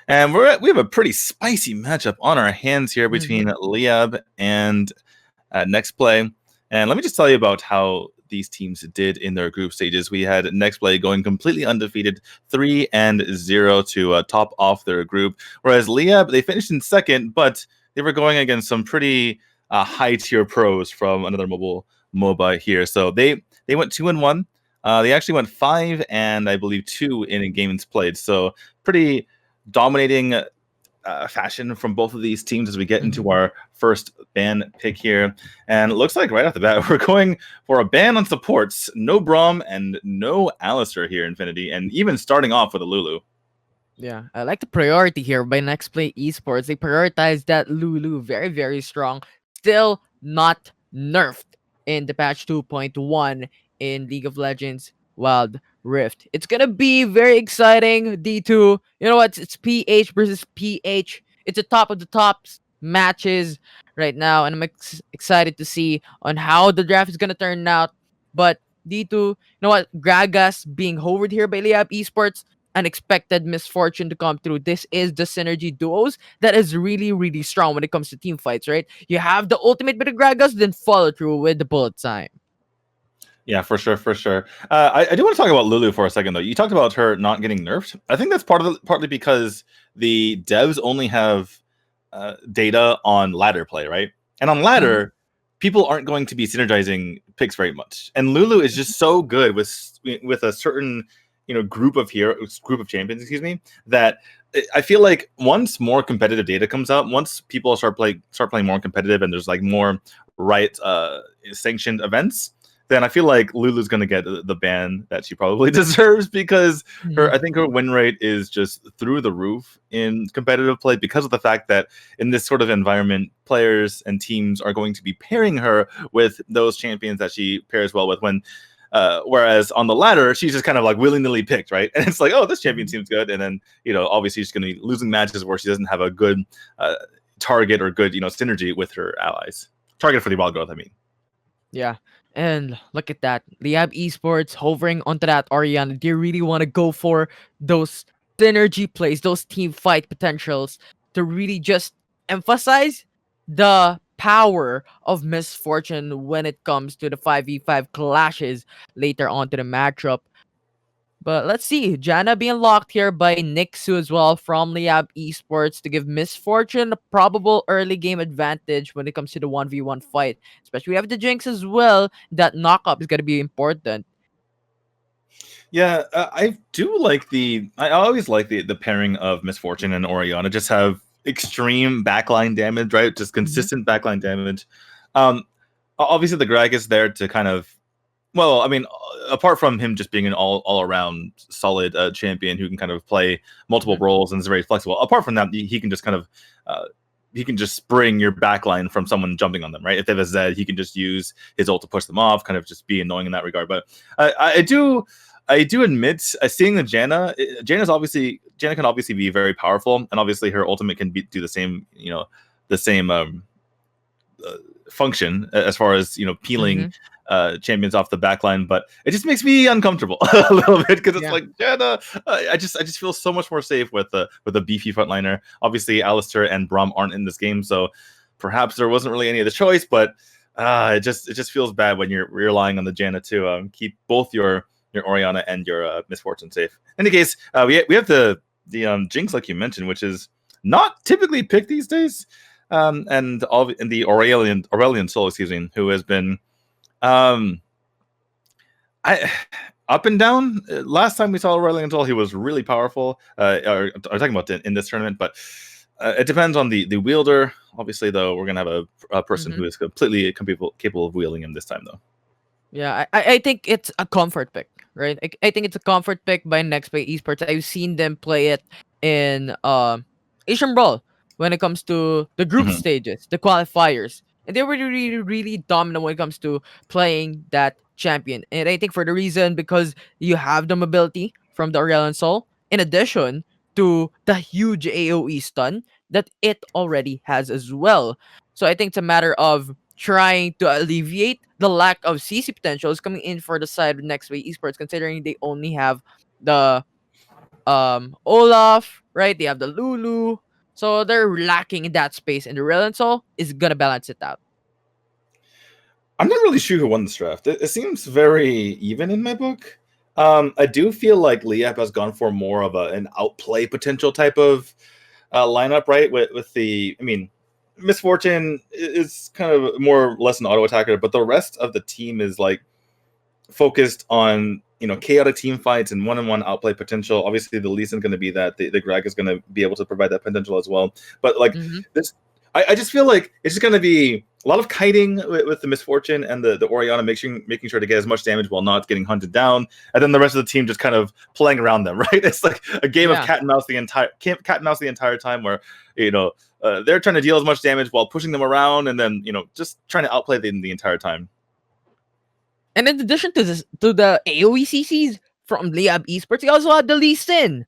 And we have a pretty spicy matchup on our hands here between Liyab and Nexplay. And let me just tell you about how these teams did in their group stages. We had Nexplay going completely undefeated, 3-0 to top off their group, whereas Liyab, they finished in second, but they were going against some pretty high tier pros from another MOBA here. So they went 2-1. They actually went 5 and I believe 2 in games played. So pretty dominating fashion from both of these teams as we get into our first ban pick here. And it looks like right off the bat, we're going for a ban on supports. No Braum and no Alistair here, Infinity, and even starting off with a Lulu. Yeah, I like the priority here by Nexplay Esports. They prioritize that Lulu very, very strong. Still not nerfed in the patch 2.1 in League of Legends Wild Rift. It's gonna be very exciting. D2, you know what? It's PH versus PH. It's the top of the tops matches right now, and I'm excited to see on how the draft is gonna turn out. But D2, you know what? Gragas being hovered here by Liyab Esports, unexpected misfortune to come through. This is the synergy duos that is really, really strong when it comes to team fights, right? You have the ultimate with the Gragas, then follow through with the bullet time. Yeah, for sure, for sure. I do want to talk about Lulu for a second, though. You talked about her not getting nerfed. I think that's partly because the devs only have data on ladder play, right? And on ladder, people aren't going to be synergizing picks very much. And Lulu is just so good with a certain group of champions, excuse me, that I feel like once more competitive data comes out, once people start playing more competitive, and there's like more sanctioned events, then I feel like Lulu's going to get the ban that she probably deserves, because I think her win rate is just through the roof in competitive play, because of the fact that in this sort of environment, players and teams are going to be pairing her with those champions that she pairs well with. Whereas on the ladder, she's just kind of like willy-nilly picked, right? And it's like, oh, this champion seems good, and then obviously she's going to be losing matches where she doesn't have a good target or good synergy with her allies. Target for the wild growth, I mean. Yeah. And look at that. Liyab Esports hovering onto that Orianna. They really want to go for those synergy plays, those team fight potentials to really just emphasize the power of misfortune when it comes to the 5v5 clashes later on to the matchup. But let's see. Janna being locked here by Nixu as well from Liyab Esports to give Misfortune a probable early game advantage when it comes to the 1v1 fight. Especially we have the Jinx as well. That knock-up is going to be important. Yeah, I do like I always like the pairing of Misfortune and Orianna. Just have extreme backline damage, right? Just consistent backline damage. Obviously the Greg is there to kind of, well, I mean, apart from him just being an all around solid champion who can kind of play multiple roles and is very flexible. Apart from that, he can just kind of he can just spring your backline from someone jumping on them, right? If they have a Zed, he can just use his ult to push them off, kind of just be annoying in that regard. But I do admit, seeing the Janna can obviously be very powerful, and obviously her ultimate can do the same, function as far as peeling champions off the backline, but it just makes me uncomfortable a little bit, because it's like Janna. I just feel so much more safe with a beefy frontliner. Obviously, Alistair and Braum aren't in this game, so perhaps there wasn't really any other choice. But it just feels bad when you're relying on the Janna to keep both your Orianna and your Misfortune safe. In any case, we have the Jinx, like you mentioned, which is not typically picked these days, and the Aurelion Sol, excuse me, who has been up and down. Last time we saw Aurelion Sol, he was really powerful. I'm talking about in this tournament, but it depends on the wielder. Obviously, though, we're gonna have a person who is completely capable of wielding him this time, though. Yeah, I think it's a comfort pick, right? I think it's a comfort pick by Nexplay Esports. I've seen them play it in Asian Brawl when it comes to the group stages, the qualifiers. And they were really, really dominant when it comes to playing that champion. And I think for the reason because you have the mobility from the Aurelion Sol, in addition to the huge AoE stun that it already has as well. So I think it's a matter of trying to alleviate the lack of CC potentials coming in for the side of Nextway Esports, considering they only have the Olaf, right? They have the Lulu. So they're lacking in that space, and the Reliant Soul is gonna balance it out. I'm not really sure who won this draft. It seems very even in my book. I do feel like Liyab has gone for more of an outplay potential type of lineup, right? With the, I mean, Misfortune is kind of more or less an auto attacker, but the rest of the team is like focused on chaotic team fights and one-on-one outplay potential. Obviously, the Lee Sin going to be that. The Greg is going to be able to provide that potential as well. But like Mm-hmm. this, I just feel like it's just going to be a lot of kiting with the Misfortune and the Orianna, making sure to get as much damage while not getting hunted down, and then the rest of the team just kind of playing around them. Right? It's like a game of Yeah. cat and mouse the entire time, where they're trying to deal as much damage while pushing them around, and then just trying to outplay them the entire time. And in addition to this, to the AoE CCs from Liyab Esports, you also had the Lee Sin,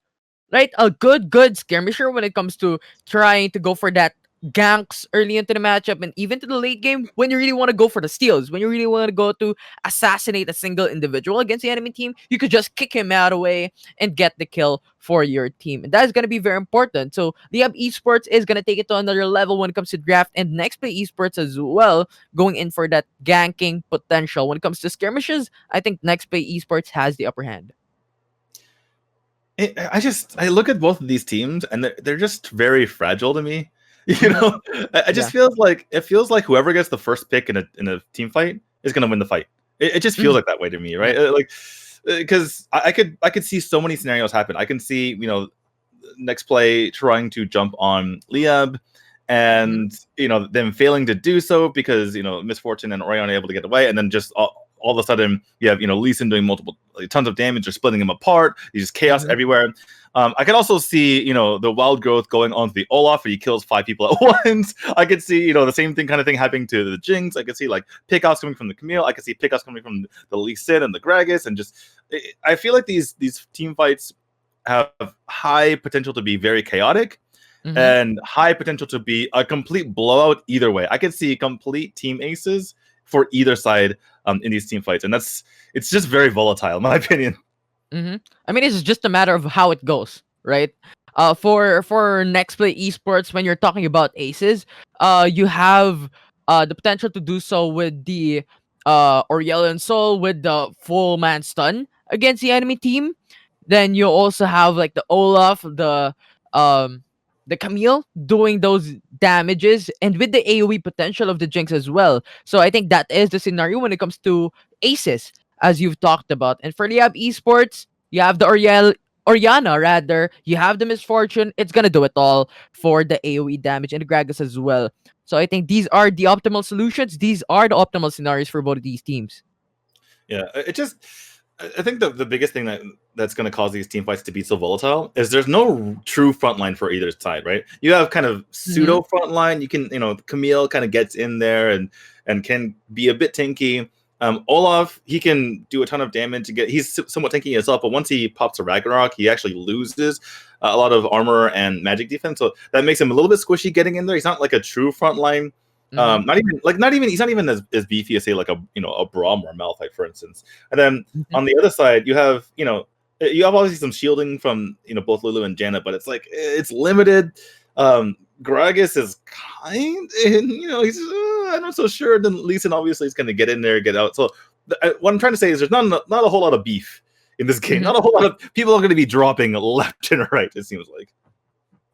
right? A good skirmisher when it comes to trying to go for that ganks early into the matchup and even to the late game when you really want to go for the steals, when you really want to go to assassinate a single individual against the enemy team, you could just kick him out of the way and get the kill for your team. And that is going to be very important. So Liyab Esports is going to take it to another level when it comes to draft, and Nexplay Esports as well, going in for that ganking potential. When it comes to skirmishes, I think Nexplay Esports has the upper hand. I look at both of these teams and they're just very fragile to me. I just feels like whoever gets the first pick in a team fight is going to win the fight. It just feels like that way to me, right? Like, because I could see so many scenarios happen. I can see Nexplay trying to jump on Liyab, and them failing to do so because Misfortune and Orion are able to get away, and then just all of a sudden you have Lee Sin doing tons of damage or splitting them apart. There's just chaos everywhere. I could also see the wild growth going on to the Olaf, where he kills 5 people at once. I could see the same thing happening to the Jinx. I could see like pickoffs coming from the Camille. I could see pickoffs coming from the Lee Sin and the Gragas, and just I feel like these team fights have high potential to be very chaotic. And high potential to be a complete blowout either way. I could see complete team aces for either side in these team fights, and it's just very volatile, in my opinion. I mean, it's just a matter of how it goes, right? For Nexplay Esports, when you're talking about aces, you have the potential to do so with the Aurelion Soul with the full man stun against the enemy team. Then you also have like the Olaf, the Camille doing those damages, and with the AoE potential of the Jinx as well. So I think that is the scenario when it comes to aces, as you've talked about. And for Liyab Esports, you have the Orianna rather. You have the Misfortune. It's gonna do it all for the AoE damage and the Gragas as well. So I think these are the optimal solutions. These are the optimal scenarios for both of these teams. Yeah, I think the biggest thing that's going to cause these team fights to be so volatile is there's no true front line for either side, right? You have kind of pseudo front line. You can, Camille kind of gets in there and can be a bit tanky. Olaf, he can do a ton of damage. He's somewhat tanky himself, but once he pops a Ragnarok, he actually loses a lot of armor and magic defense. So that makes him a little bit squishy getting in there. He's not like a true front line. Not even he's not even as beefy as say like a Brawl or Malphite, for instance. And then on the other side, you have obviously some shielding from both Lulu and Janet, but it's limited. Gragas is he's I'm not so sure. Then Lee Sin obviously is going to get in there, get out. So what I'm trying to say is there's not a whole lot of beef in this game. Not a whole lot of people are going to be dropping left and right. It seems like.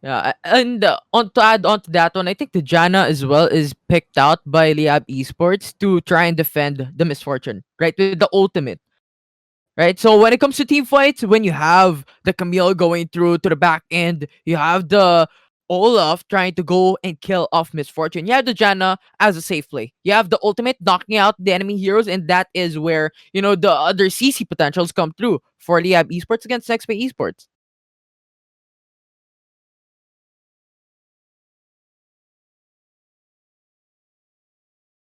Yeah, and to add on to that one, I think the Janna as well is picked out by Liyab Esports to try and defend the Misfortune, right? With the ultimate, right? So when it comes to team fights, when you have the Camille going through to the back end, you have the Olaf trying to go and kill off Misfortune. You have the Janna as a safe play. You have the ultimate knocking out the enemy heroes, and that is where the other CC potentials come through for Liyab Esports against Nexplay Esports.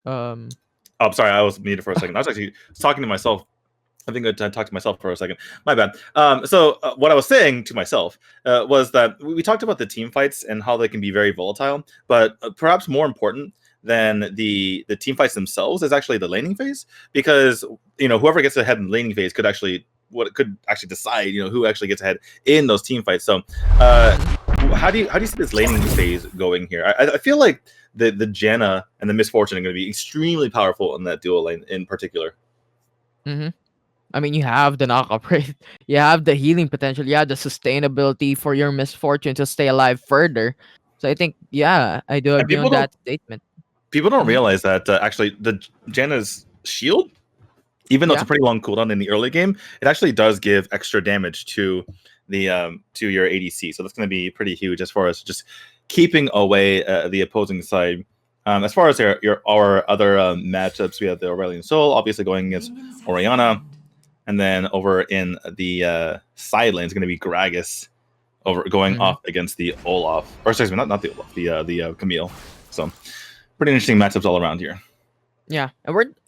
Oh, I'm sorry, I was muted for a second. I was actually talking to myself. I think I talked to myself for a second. My bad. So what I was saying to myself was that we talked about the team fights and how they can be very volatile, but perhaps more important than the team fights themselves is actually the laning phase, because whoever gets ahead in the laning phase could actually decide who actually gets ahead in those team fights. So how do you see this laning phase going here? I feel like the Janna and the Misfortune are going to be extremely powerful in that dual lane in particular. Mm-hmm. I mean, you have the knockup rate, you have the healing potential, you have the sustainability for your Misfortune to stay alive further. So I think, yeah, I do And agree on that statement. people don't Mhm. realize that actually the Janna's shield, even though it's Yeah. a pretty long cooldown in the early game, it actually does give extra damage to the to your ADC. So that's going to be pretty huge as far as just keeping away the opposing side. As far as our other matchups, we have the Aurelion Sol, obviously going against Orianna, and then over in the side lane is going to be Gragas going Mhm. off against the Olaf, or excuse me, not the Olaf, the Camille. So pretty interesting matchups all around here. Yeah,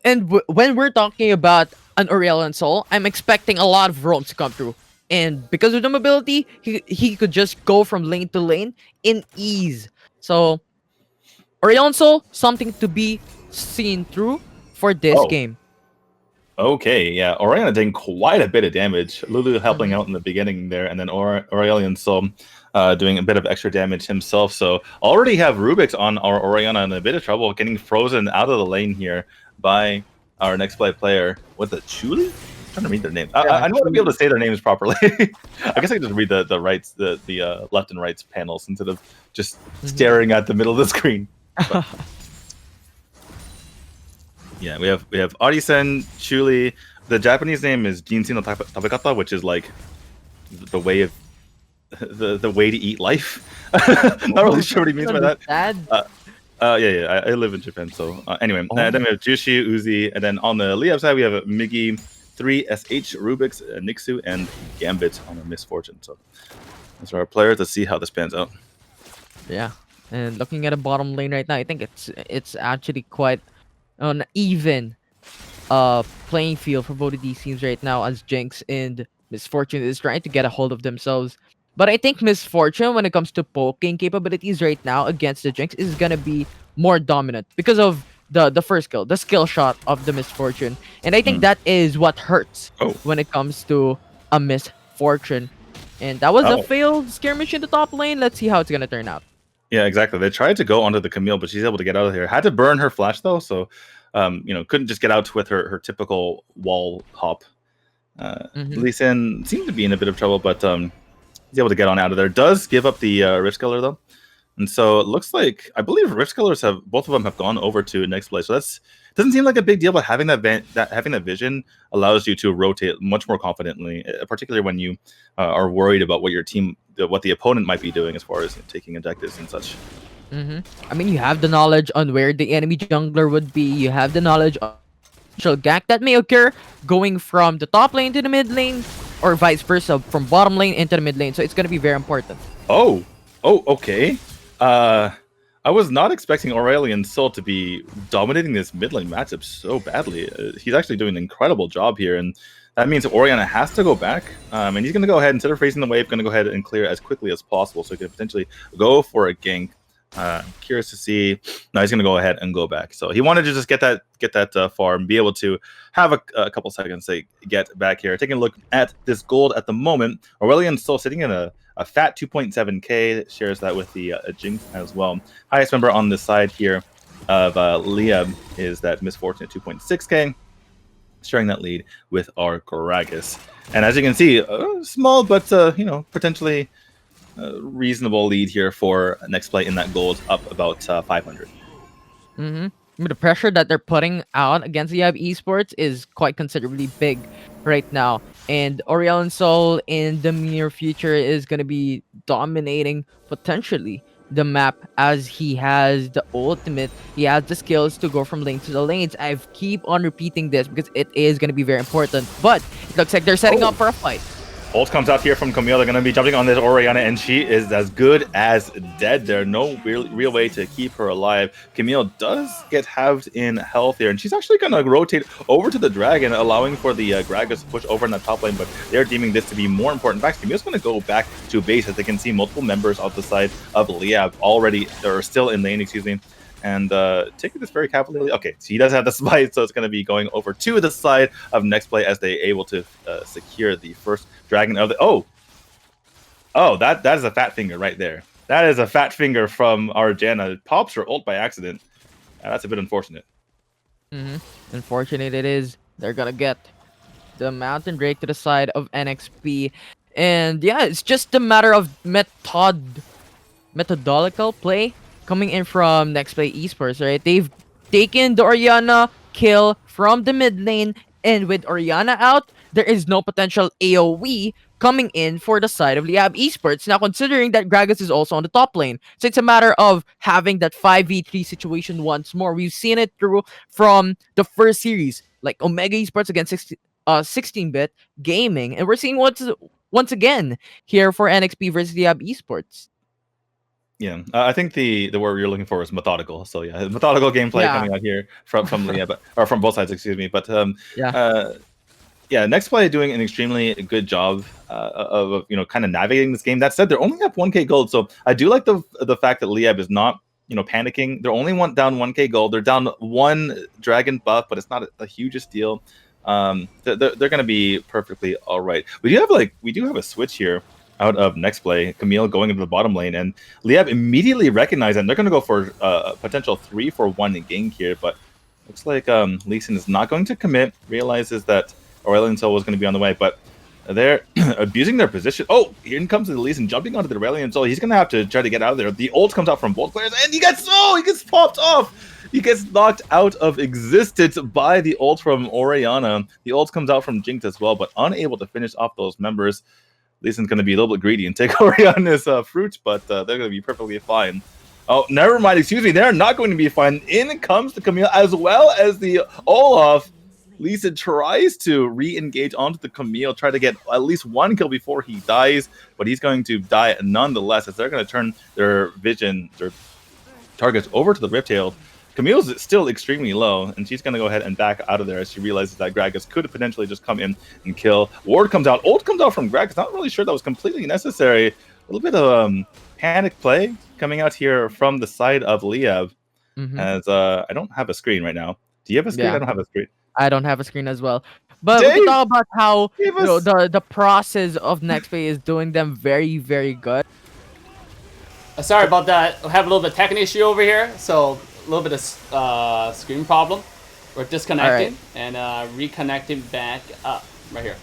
and when we're talking about an Aurelion Soul, I'm expecting a lot of roams to come through. And because of the mobility, he could just go from lane to lane in ease. So Aurelion Soul, something to be seen through for this Oh, game. okay, yeah. Oriana doing quite a bit of damage. Lulu helping Mhm. out in the beginning there, and then Aurelion Sol doing a bit of extra damage himself. So already have Rubik's on our Oriana in a bit of trouble, getting frozen out of the lane here by our Nexplay player with a Chuli. I'm trying to read their name. Yeah, I don't want to be able to say their names properly. I guess I can just read the rights, the left and right panels instead of just staring at the middle of the screen. But, yeah, we have Arisen, Chuli. The Japanese name is Jinsei no Tabekata, which is like the way of the way to eat life. Not really sure what he means by that. Yeah, I live in Japan, so anyway. Then we have Jushi, Uzi, and then on the Liyab side we have Migi, 3SH, Rubik's, Nixu, and Gambit on the Misfortune. So those are our players. Let's see how this pans out. Yeah, and looking at the bottom lane right now, I think it's actually quite an even playing field for both of these teams right now, as Jinx and Misfortune is trying to get a hold of themselves. But I think Misfortune, when it comes to poking capabilities right now against the Jinx, is gonna be more dominant because of the first skill, the skill shot of the Misfortune. And I think that is what hurts when it comes to a Misfortune. And that was a failed skirmish in the top lane. Let's see how it's gonna turn out. Yeah, exactly. They tried to go onto the Camille, but she's able to get out of here. Had to burn her flash though, so couldn't just get out with her typical wall hop. Lee Sin seemed to be in a bit of trouble, but he's able to get on out of there. Does give up the Rift Killer though, and so it looks like I believe Rift Killers have both of them have gone over to Nexplay. So that's doesn't seem like a big deal, but having having that vision allows you to rotate much more confidently, particularly when you are worried about what your team, what the opponent might be doing as far as taking objectives and such. I mean, you have the knowledge on where the enemy jungler would be. You have the knowledge of gank that may occur going from the top lane to the mid lane, or vice versa, from bottom lane into the mid lane. So it's going to be very important. Oh, okay. I was not expecting Aurelion Sol to be dominating this mid lane matchup so badly. He's actually doing an incredible job here, and that means Orianna has to go back, and he's going to go ahead, instead of facing the wave, going to go ahead and clear as quickly as possible, so he can potentially go for a gank. Curious to see. No, he's going to go ahead and go back. So he wanted to just get that far and be able to have a couple seconds to get back here. Taking a look at this gold at the moment, Aurelion's still sitting in a fat 2.7k. Shares that with the Jinx as well. Highest member on the side here of Liyab is that Misfortune at 2.6k. Sharing that lead with our Gragas. And as you can see, small but potentially reasonable lead here for Nexplay in that gold, up about 500. The pressure that they're putting out against Liyab Esports is quite considerably big right now. And Aurelion Sol in the near future is going to be dominating potentially the map, as he has the ultimate, he has the skills to go from lane to the lanes. I keep on repeating this because it is going to be very important, but it looks like they're setting up for a fight. Ult comes out here from Camille. They're going to be jumping on this Orianna, and she is as good as dead. There's no real way to keep her alive. Camille does get halved in health here, and she's actually going to rotate over to the Dragon, allowing for the Gragas to push over in the top lane, but they're deeming this to be more important. In fact, Camille's going to go back to base, as they can see multiple members off the side of Liyab already, or still in lane, excuse me. And taking this very cavalierly. Okay, so he does have the smite, so it's going to be going over to the side of Nexplay as they able to secure the first dragon of the. Oh, that is a fat finger right there. That is a fat finger from our Janna. Pops her ult by accident. That's a bit unfortunate. Unfortunate it is. They're gonna get the Mountain Drake to the side of NXP. And yeah, it's just a matter of methodological play coming in from Nexplay Esports, right? They've taken the Orianna kill from the mid lane, and with Orianna out, there is no potential AoE coming in for the side of Liyab Esports. Now, considering that Gragas is also on the top lane, so it's a matter of having that 5v3 situation once more. We've seen it through from the first series, like Omega Esports against 16-bit gaming, and we're seeing once again here for NXP versus Liyab Esports. Yeah, I think the word you're looking for is methodical. So yeah, methodical gameplay Yeah. coming out here from Liyab, or from both sides, excuse me. But Yeah. yeah, Nextplay doing an extremely good job of kind of navigating this game. That said, they're only up 1K gold, so I do like the fact that Liyab is not panicking. They're only down 1K gold. They're down 1 dragon buff, but it's not a hugest deal. They're going to be perfectly all right. We do have a switch here out of Nextplay. Camille going into the bottom lane, and Liyab immediately recognized that, and they're going to go for a potential 3-for-1 gank here, but looks like Lee Sin is not going to commit. Realizes that Aurelion Soul was going to be on the way, but they're abusing their position. Oh, here comes the Lee Sin jumping onto the Aurelion Soul. He's going to have to try to get out of there. The ult comes out from both players, and he gets popped off. He gets knocked out of existence by the ult from Orianna. The ult comes out from Jinx as well, but unable to finish off those members. Lee Sin's going to be a little bit greedy and take Orianna's fruit, but they're going to be perfectly fine. Oh, never mind. Excuse me. They're not going to be fine. In comes the Camille as well as the Olaf. Lee Sin tries to re-engage onto the Camille, try to get at least 1 kill before he dies, but he's going to die nonetheless, as they're going to turn their targets over to the Riptail. Camille's still extremely low, and she's going to go ahead and back out of there as she realizes that Gragas could potentially just come in and kill. Ward comes out. Ult comes out from Gragas. Not really sure that was completely necessary. A little bit of panic play coming out here from the side of Liyab, as I don't have a screen right now. Do you have a screen? Yeah. I don't have a screen. I don't have a screen as well. But Dave, we can talk about how give us- the process of Nextplay is doing them very, very good. Sorry about that. I have a little bit of tech issue over here, so a little bit of screen problem. We're disconnecting and reconnecting back up right here.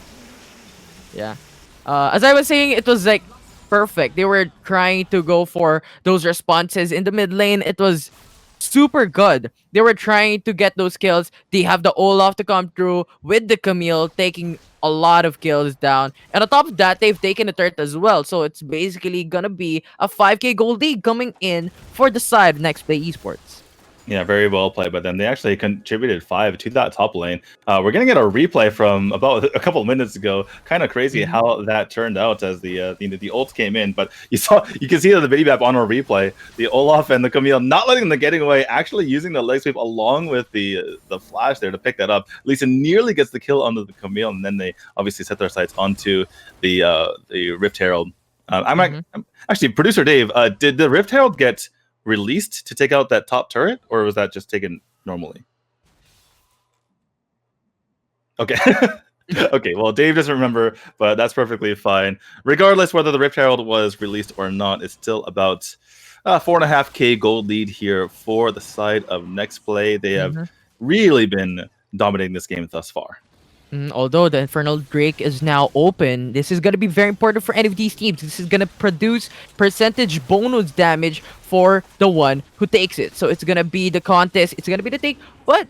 Yeah. As I was saying, it was like perfect. They were trying to go for those responses in the mid lane. It was super good. They were trying to get those kills. They have the Olaf to come through with the Camille, taking a lot of kills down. And on top of that, they've taken a turret as well. So it's basically gonna be a 5K gold league coming in for the side of Nextplay Esports. Yeah, very well played by them. They actually contributed 5 to that top lane. We're gonna get a replay from about a couple of minutes ago. Kind of crazy how that turned out as the ult came in, but you can see the video map on our replay. The Olaf and the Camille not letting them getting away, actually using the leg sweep along with the flash there to pick that up. Lisa nearly gets the kill onto the Camille, and then they obviously set their sights onto the Rift Herald. I'm actually, producer Dave. Did the Rift Herald get released to take out that top turret, or was that just taken normally? Okay. Okay, well, Dave doesn't remember, but that's perfectly fine. Regardless whether the Rift Herald was released or not, it's still about 4.5k gold lead here for the side of Nextplay. They have really been dominating this game thus far. Although the Infernal Drake is now open, this is going to be very important for any of these teams. This is going to produce percentage bonus damage for the one who takes it. So it's going to be the contest. It's going to be the take. But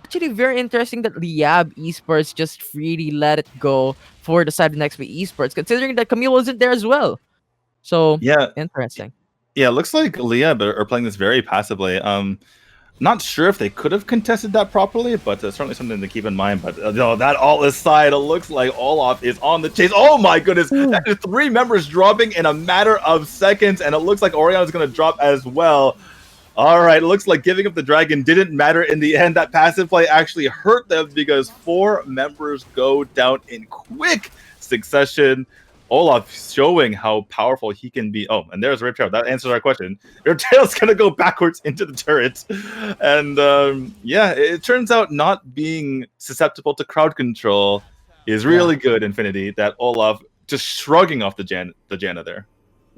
actually very interesting that Liyab Esports just freely let it go for the side of Nexplay Esports, considering that Camille wasn't there as well. So yeah, interesting. Yeah, it looks like Liyab are playing this very passively. Not sure if they could have contested that properly, but certainly something to keep in mind. But no, that all aside, it looks like Olaf is on the chase. Oh my goodness, that is 3 members dropping in a matter of seconds, and it looks like Orianna is going to drop as well. All right, it looks like giving up the dragon didn't matter in the end. That passive play actually hurt them because 4 members go down in quick succession. Olaf showing how powerful he can be. Oh, and there's Riptail. That answers our question. Riptail's going to go backwards into the turret. And yeah, it turns out not being susceptible to crowd control is really good, Infinity. That Olaf just shrugging off the Janna there.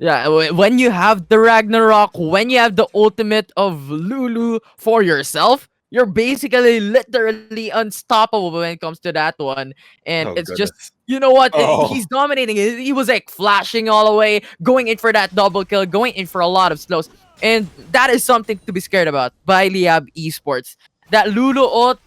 Yeah, when you have the Ragnarok, when you have the ultimate of Lulu for yourself, you're basically literally unstoppable when it comes to that one. And Oh it's just, goodness. you know what? Oh, He's dominating. He was like flashing all the way, going in for that double kill, going in for a lot of slows. And that is something to be scared about by Liyab Esports. That Lulu ult,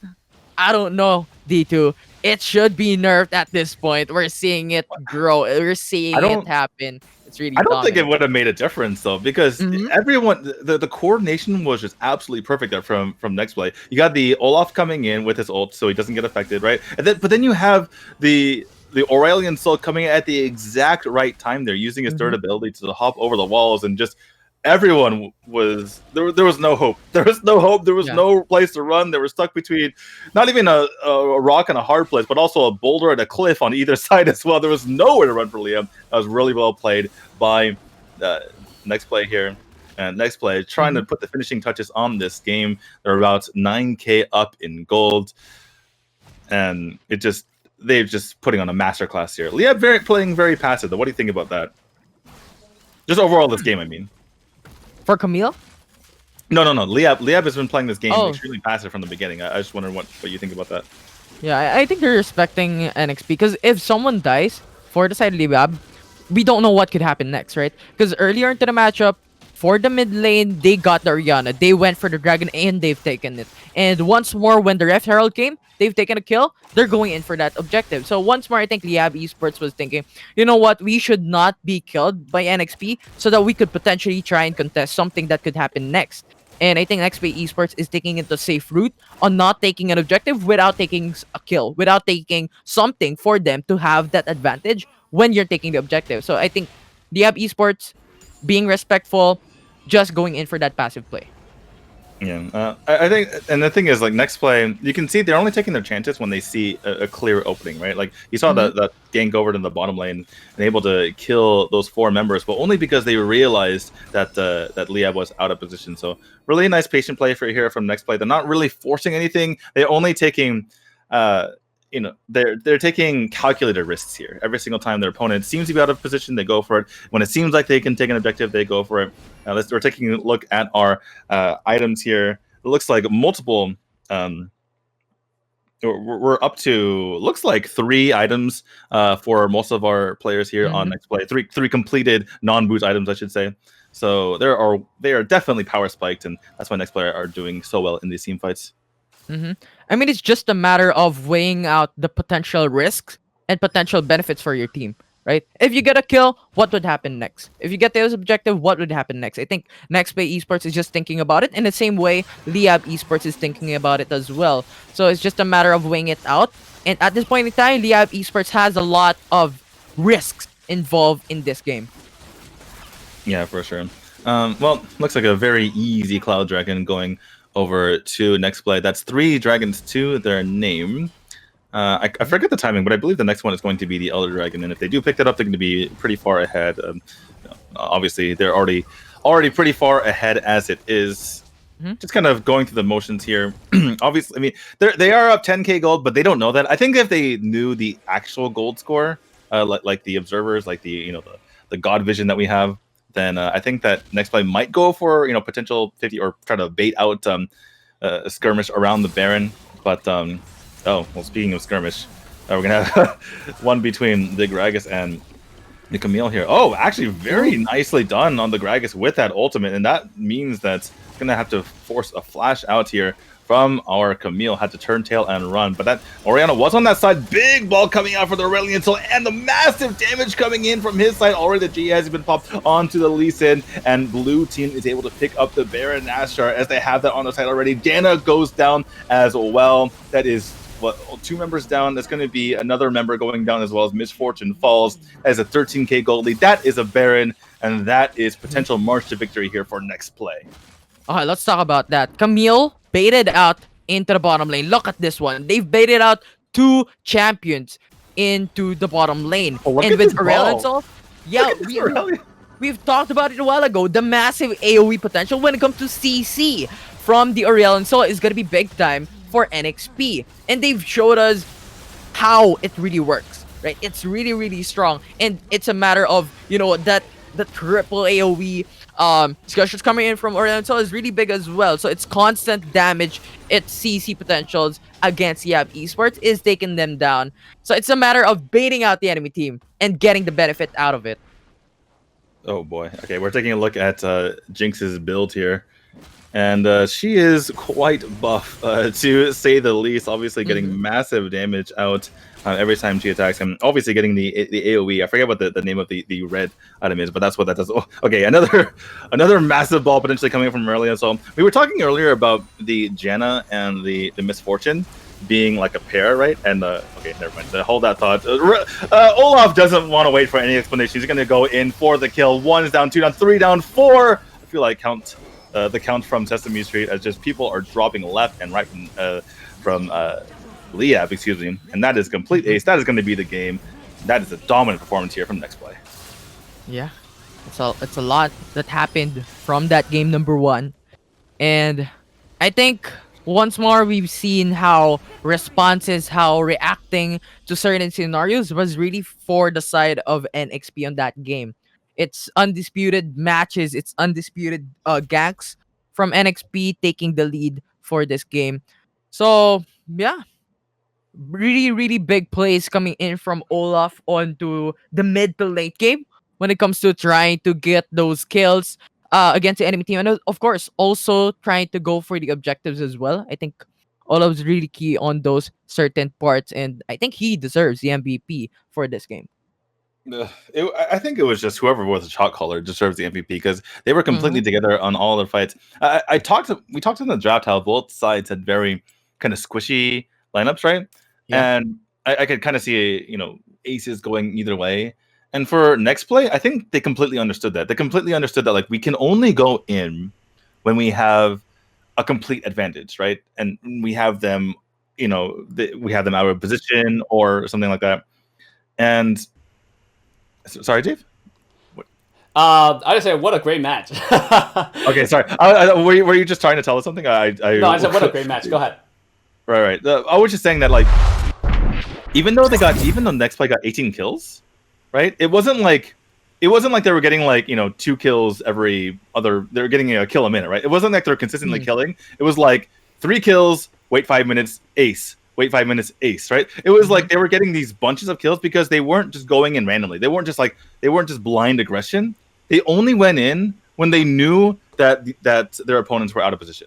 I don't know, D2. It should be nerfed at this point. We're seeing it grow. We're I seeing it don't. happen. It's really I don't think it dominant. would have made a difference though, because Mm-hmm. everyone, the coordination was just absolutely perfect there from Nexplay. You got the Olaf coming in with his ult, so he doesn't get affected, right? And then, but then you have the Aurelion Soul coming at the exact right time. They're using his third Mm-hmm. ability to hop over the walls, and just everyone was there. There was no hope. There was no hope. There was Yeah. no place to run. They were stuck between not even a rock and a hard place, but also a boulder and a cliff on either side as well. There was nowhere to run for Liam. That was really well played by Nexplay here. And Nexplay trying to Mm-hmm. put the finishing touches on this game. They're about 9K up in gold, and they're just putting on a masterclass here. Liam playing very passive though. What do you think about that? Just overall this game, I mean. For Camille? No. Liab has been playing this game Oh, extremely passive from the beginning. I just wondered what you think about that. yeah. I think they're respecting NXP because if someone dies for the side of Libab, we don't know what could happen next, right? Because earlier into the matchup, for the mid lane, they got the Orianna. They went for the Dragon and they've taken it. And once more, when the Ref Herald came, they've taken a kill. They're going in for that objective. So once more, I think Liyab Esports was thinking, you know what? We should not be killed by NXP so that we could potentially try and contest something that could happen next. And I think Nexplay Esports is taking it the safe route on not taking an objective without taking a kill, without taking something for them to have that advantage when you're taking the objective. So I think Liyab Esports being respectful, just going in for that passive play. Yeah, I think, and the thing is, like next play, you can see they're only taking their chances when they see a clear opening, right? Like you saw Mm-hmm. that gank over to the bottom lane and able to kill those 4 members, but only because they realized that that Liab was out of position. So really nice patient play for here from next play. They're not really forcing anything. They're only taking, they're taking calculated risks here. Every single time their opponent seems to be out of position, they go for it. When it seems like they can take an objective, they go for it. We're taking a look at our items here. It looks like multiple. We're up to looks like 3 items for most of our players here on Mm-hmm. next play. Three completed non-boost items, I should say. So they are definitely power spiked, and that's why next player are doing so well in these team fights. Mm-hmm. I mean, it's just a matter of weighing out the potential risks and potential benefits for your team, right? If you get a kill, what would happen next? If you get this objective, what would happen next? I think Nexplay Esports is just thinking about it in the same way Liyab Esports is thinking about it as well. So it's just a matter of weighing it out. And at this point in time, Liyab Esports has a lot of risks involved in this game. Yeah, for sure. Well, looks like a very easy Cloud Dragon going over to next play. That's 3 dragons to their name. I forget the timing, but I believe the next one is going to be the Elder Dragon, and if they do pick that up, they're going to be pretty far ahead. Obviously, they're already pretty far ahead as it is. Mhm. Just kind of going through the motions here. Obviously, I mean they are up 10K gold, but they don't know that. I think if they knew the actual gold score, like the observers, like the God vision that we have, then I think that next play might go for potential 50 or try to bait out a skirmish around the Baron. But oh well, speaking of skirmish, we're gonna have one between the Gragas and the Camille here. Oh, actually, very nicely done on the Gragas with that ultimate, and that means that it's gonna have to force a flash out here from our Camille. Had to turn tail and run, but that Orianna was on that side. Big ball coming out for the Aurelion Soul, and the massive damage coming in from his side. Already the G has been popped onto the Lee Sin, and blue team is able to pick up the Baron Nashor as they have that on the side already. Dana goes down as well. That is 2 members down. That's going to be another member going down as well as Misfortune falls as a 13K gold lead. That is a Baron, and that is potential march to victory here for next play. Okay, let's talk about that. Camille baited out into the bottom lane. Look at this one. They've baited out 2 champions into the bottom lane. Oh, look And at with this Aurelion ball. Soul, yeah, Look at this Aurelion. we've talked about it a while ago. The massive AoE potential when it comes to CC from the Aurelion Soul is going to be big time for NXP. And they've showed us how it really works, right? It's really, really strong. And it's a matter of, that the triple AoE discussions coming in from Oriental is really big as well. So it's constant damage, its CC potentials against Liyab Esports is taking them down. So it's a matter of baiting out the enemy team and getting the benefit out of it. Oh boy. Okay, we're taking a look at Jinx's build here. And she is quite buff, to say the least. Obviously, getting massive damage out every time she attacks him. Obviously, getting the AOE. I forget what the name of the red item is, but that's what that does. Oh, okay, another massive ball potentially coming from earlier. So we were talking earlier about the Janna and the Misfortune being like a pair, right? And okay, never mind. Hold that thought. Olaf doesn't want to wait for any explanation. He's going to go in for the kill. 1 is down, 2 down, 3 down, 4. I feel like the count from Sesame Street as just people are dropping left and right from Liyab, excuse me, and that is complete ace. That is going to be the game. That is a dominant performance here from Nexplay. Yeah, it's a lot that happened from that game number 1, and I think once more we've seen how responses, how reacting to certain scenarios was really for the side of NXP on that game. It's undisputed matches, it's undisputed ganks from NXP taking the lead for this game. So yeah, really big plays coming in from Olaf onto the mid to late game when it comes to trying to get those kills against the enemy team, and of course also trying to go for the objectives as well. I think Olaf's really key on those certain parts, and I think he deserves the MVP for this game. I think it was just whoever was the shot caller deserves the MVP because they were completely together on all their fights. We talked in the draft how both sides had very kind of squishy lineups, right? Yeah. And I could kind of see, aces going either way. And for Nexplay, I think they completely understood that. They completely understood that like we can only go in when we have a complete advantage, right? And we have them, we have them out of position or something like that. And sorry, Dave? I just said, what a great match. Okay, sorry. Were you just trying to tell us something? No, I said, what a great match. Go ahead. Right. I was just saying that, like, even though Nexplay got 18 kills, right? It wasn't like they were getting like 2 kills every other. They were getting a kill a minute, right? It wasn't like they're consistently killing. It was like 3 kills, wait 5 minutes, ace. Wait 5 minutes, ace, right? It was like they were getting these bunches of kills because they weren't just going in randomly. They weren't just blind aggression. They only went in when they knew that their opponents were out of position.